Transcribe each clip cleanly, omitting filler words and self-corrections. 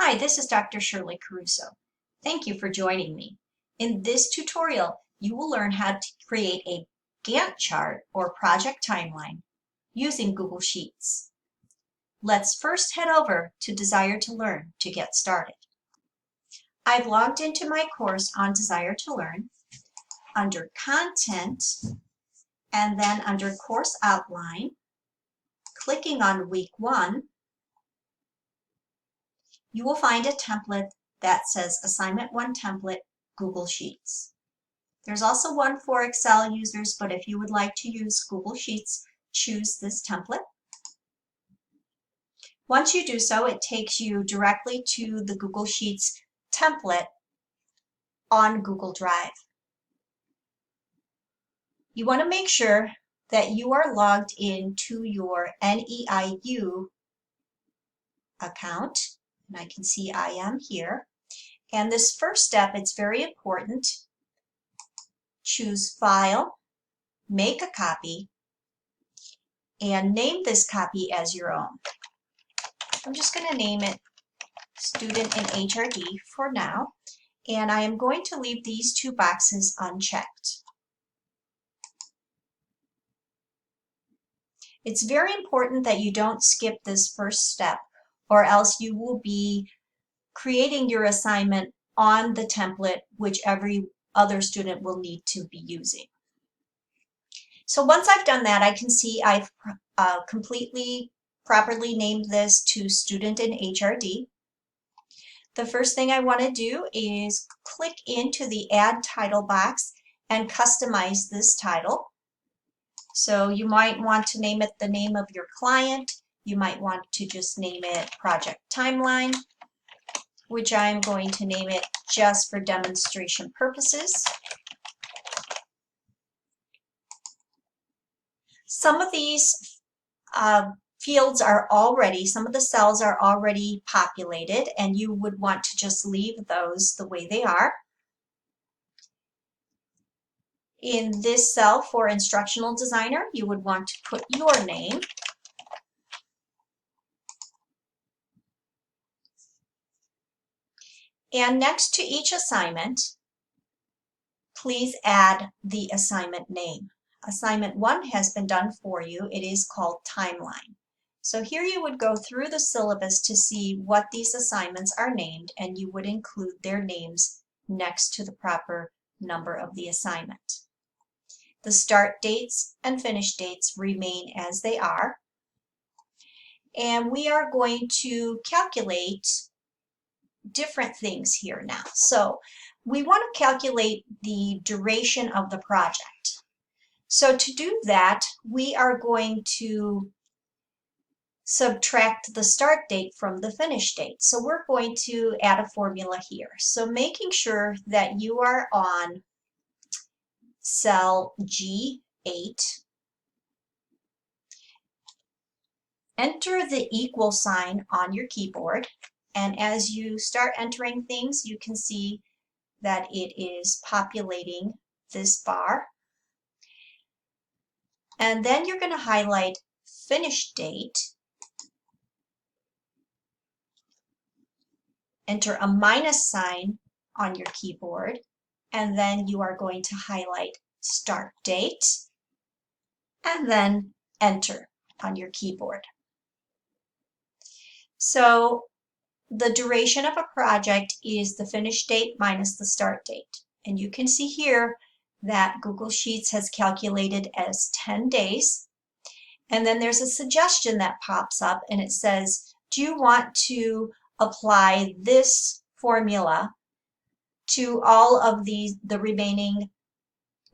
Hi, this is Dr. Shirley Caruso. Thank you for joining me. In this tutorial, you will learn how to create a Gantt chart or project timeline using Google Sheets. Let's first head over to Desire to Learn to get started. I've logged into my course on Desire to Learn under Content and then under Course Outline, clicking on Week 1, you will find a template that says Assignment 1 Template, Google Sheets. There's also one for Excel users, but if you would like to use Google Sheets, choose this template. Once you do so, it takes you directly to the Google Sheets template on Google Drive. You want to make sure that you are logged into your NEIU account, and I can see I am here. And this first step, it's very important. Choose File, make a copy, and name this copy as your own. I'm just going to name it Student in HRD for now, and I am going to leave these two boxes unchecked. It's very important that you don't skip this first step, or else you will be creating your assignment on the template which every other student will need to be using. So once I've done that, I can see I've completely properly named this to Student in HRD. The first thing I want to do is click into the Add Title box and customize this title. So you might want to name it the name of your client. You might want to just name it Project Timeline, which I'm going to name it just for demonstration purposes. Some of these fields are already, some of the cells are already populated, and you would want to just leave those the way they are. In this cell for Instructional Designer, you would want to put your name. And next to each assignment, please add the assignment name. Assignment 1 has been done for you. It is called Timeline. So here you would go through the syllabus to see what these assignments are named, and you would include their names next to the proper number of the assignment. The start dates and finish dates remain as they are. And we are going to calculate different things here now. So we want to calculate the duration of the project. So to do that, we are going to subtract the start date from the finish date. So we're going to add a formula here. So making sure that you are on cell G8, enter the equal sign on your keyboard, and as you start entering things, you can see that it is populating this bar. And then you're going to highlight finish date, enter a minus sign on your keyboard, and then you are going to highlight start date, and then enter on your keyboard. So the duration of a project is the finish date minus the start date. And you can see here that Google Sheets has calculated as 10 days. And then there's a suggestion that pops up, and it says, do you want to apply this formula to all of the remaining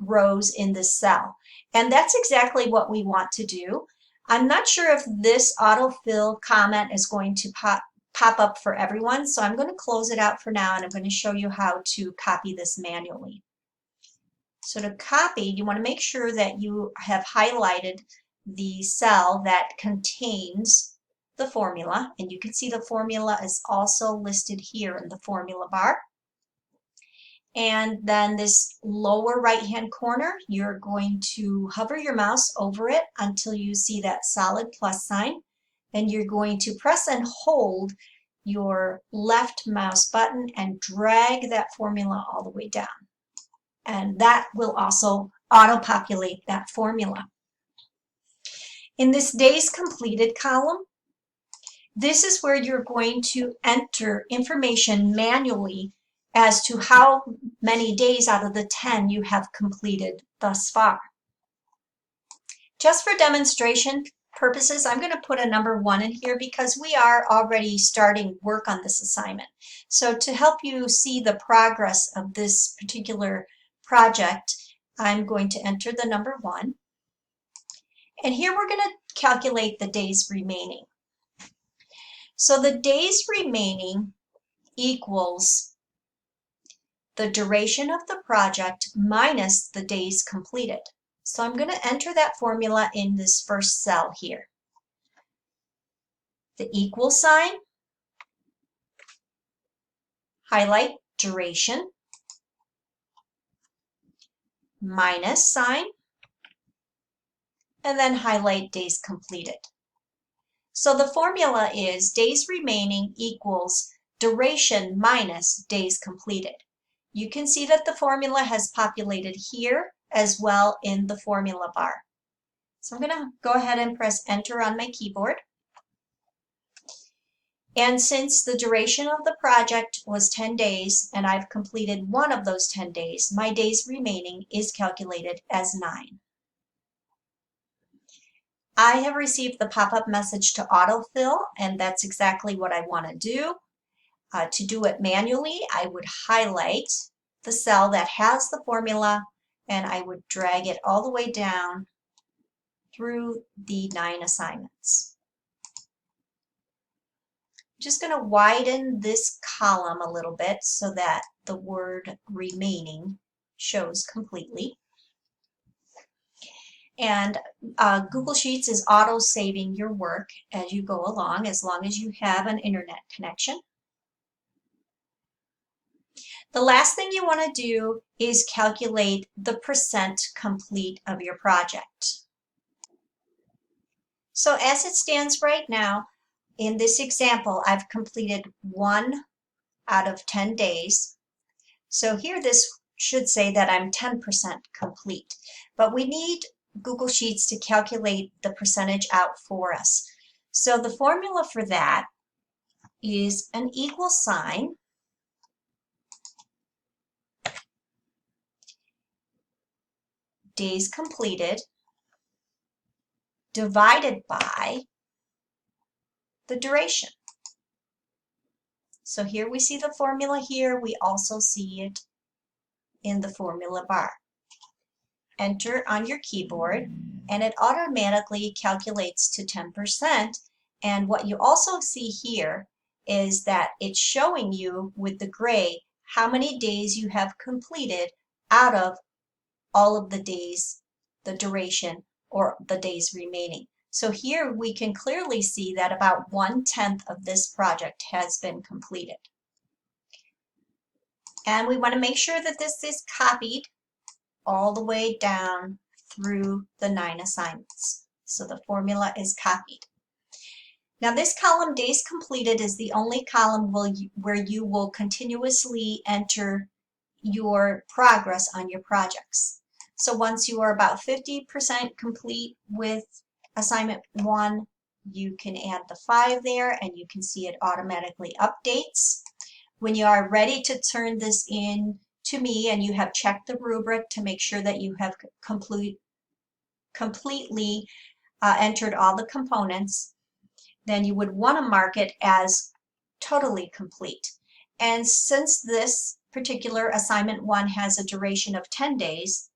rows in this cell? And that's exactly what we want to do. I'm not sure if this autofill comment is going to pop up for everyone, so I'm going to close it out for now, and I'm going to show you how to copy this manually. So to copy, you want to make sure that you have highlighted the cell that contains the formula, and you can see the formula is also listed here in the formula bar. And then this lower right hand corner, you're going to hover your mouse over it until you see that solid plus sign, and you're going to press and hold your left mouse button and drag that formula all the way down. And that will also auto-populate that formula. In this days completed column, this is where you're going to enter information manually as to how many days out of the 10 you have completed thus far. Just for demonstration purposes, I'm going to put a number 1 in here because we are already starting work on this assignment. So to help you see the progress of this particular project, I'm going to enter the number 1. And here we're going to calculate the days remaining. So the days remaining equals the duration of the project minus the days completed. So I'm going to enter that formula in this first cell here. The equal sign, highlight duration, minus sign, and then highlight days completed. So the formula is days remaining equals duration minus days completed. You can see that the formula has populated here as well in the formula bar. So I'm going to go ahead and press enter on my keyboard. And since the duration of the project was 10 days and I've completed one of those 10 days, my days remaining is calculated as 9. I have received the pop-up message to autofill, and that's exactly what I want to do. To do it manually, I would highlight the cell that has the formula and I would drag it all the way down through the 9 assignments. I'm just going to widen this column a little bit so that the word remaining shows completely. And Google Sheets is auto-saving your work as you go along, as long as you have an internet connection. The last thing you want to do is calculate the percent complete of your project. So as it stands right now, in this example, I've completed 1 out of 10 days. So here this should say that I'm 10% complete, but we need Google Sheets to calculate the percentage out for us. So the formula for that is an equal sign, days completed, divided by the duration. So here we see the formula here. We also see it in the formula bar. Enter on your keyboard and it automatically calculates to 10%. And what you also see here is that it's showing you with the gray how many days you have completed out of all of the days, the duration, or the days remaining. So here we can clearly see that about 1/10 of this project has been completed. And we want to make sure that this is copied all the way down through the 9 assignments. So the formula is copied. Now this column, days completed, is the only column where you will continuously enter your progress on your projects. So once you are about 50% complete with assignment 1, you can add the 5 there and you can see it automatically updates. When you are ready to turn this in to me and you have checked the rubric to make sure that you have completely entered all the components, then you would want to mark it as totally complete. And since this particular assignment 1 has a duration of 10 days,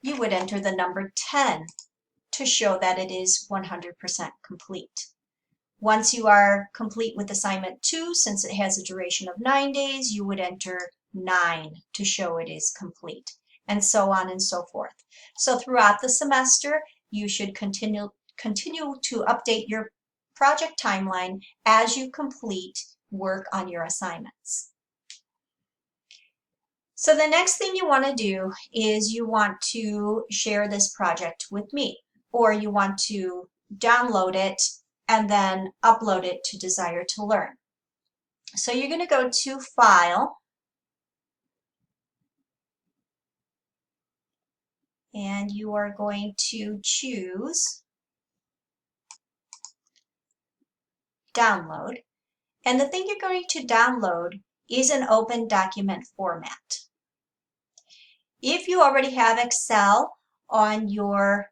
you would enter the number 10 to show that it is 100% complete. Once you are complete with assignment 2, since it has a duration of 9 days, you would enter 9 to show it is complete, and so on and so forth. So throughout the semester, you should continue to update your project timeline as you complete work on your assignments. So the next thing you want to do is you want to share this project with me, or you want to download it and then upload it to Desire to Learn. So you're going to go to File, and you are going to choose Download. And the thing you're going to download is an open document format. If you already have Excel on your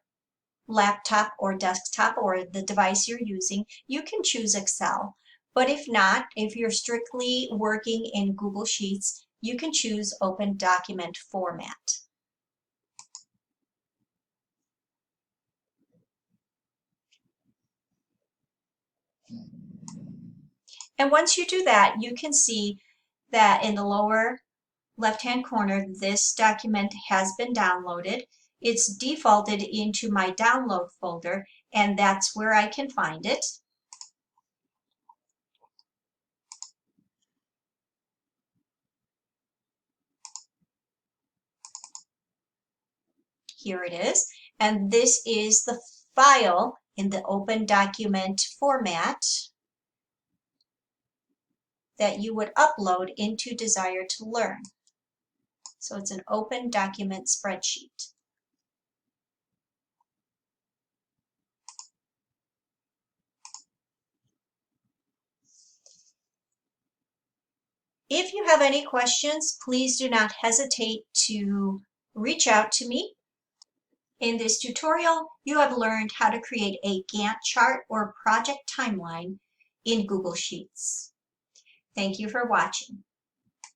laptop or desktop or the device you're using, you can choose Excel. But if not, if you're strictly working in Google Sheets, you can choose open document format. And once you do that, you can see that in the lower left-hand corner, this document has been downloaded. It's defaulted into my download folder, and that's where I can find it. Here it is. And this is the file in the open document format that you would upload into Desire to Learn. So it's an open document spreadsheet. If you have any questions, please do not hesitate to reach out to me. In this tutorial, you have learned how to create a Gantt chart or project timeline in Google Sheets. Thank you for watching.